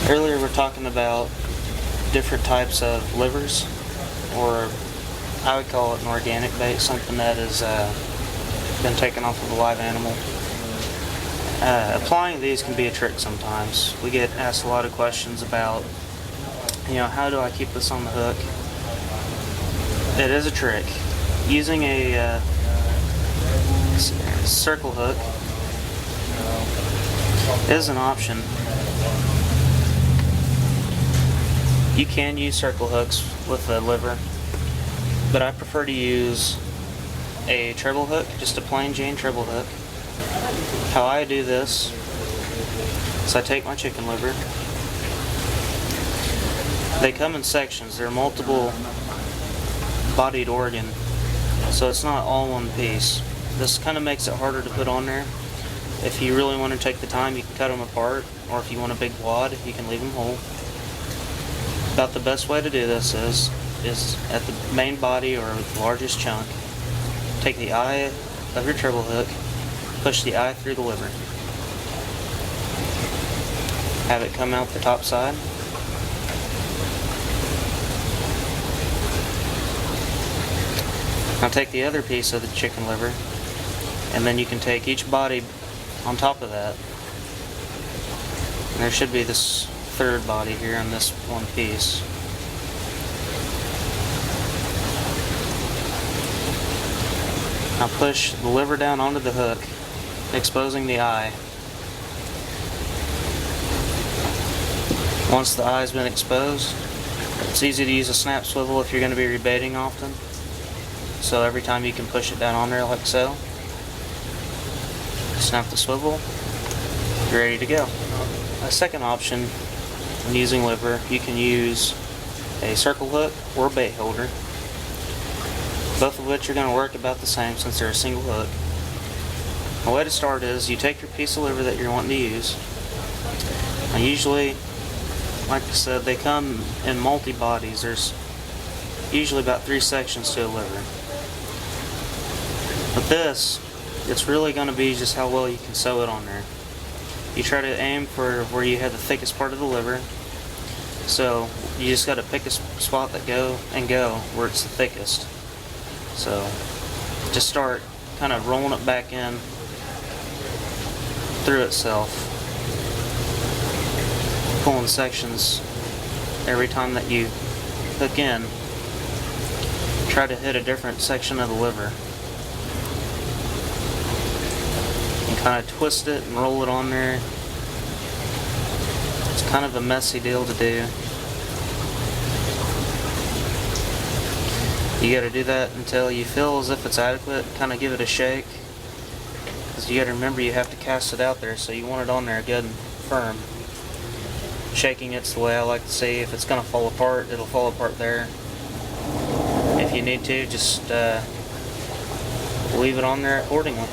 Earlier we're talking about different types of livers, or I would call it an organic bait, something that has been taken off of a live animal. Applying these can be a trick sometimes. We get asked a lot of questions about, how do I keep this on the hook? It is a trick. Using a circle hook is an option. You can use circle hooks with a liver, but I prefer to use a treble hook, just a plain Jane treble hook. How I do this is I take my chicken liver. They come in sections. They're multiple bodied organ, so it's not all one piece. This kind of makes it harder to put on there. If you really want to take the time, you can cut them apart, or if you want a big wad, you can leave them whole. About the best way to do this is at the main body or the largest chunk, take the eye of your treble hook, push the eye through the liver. Have it come out the top side. Now take the other piece of the chicken liver, and then you can take each body on top of that. And there should be this third body here on this one piece. Now push the liver down onto the hook, exposing the eye. Once the eye's been exposed, it's easy to use a snap swivel if you're going to be rebaiting often. So every time you can push it down on there like so, snap the swivel, you're ready to go. A second option when using liver, you can use a circle hook or a bait holder, both of which are going to work about the same since they're a single hook. The way to start is you take your piece of liver that you're wanting to use. Now usually, like I said, they come in multi-bodies. There's usually about 3 sections to a liver. But this, it's really going to be just how well you can sew it on there. You try to aim for where you have the thickest part of the liver. So you just got to pick a spot that go where it's the thickest. So just start kind of rolling it back in through itself, pulling sections every time that you hook in. Try to hit a different section of the liver. Kind of twist it and roll it on there. It's kind of a messy deal to do. You got to do that until you feel as if it's adequate. Kind of give it a shake, because you got to remember you have to cast it out there, so you want it on there good and firm. Shaking it's the way I like to see. If it's going to fall apart, it'll fall apart there. If you need to, just leave it on there accordingly.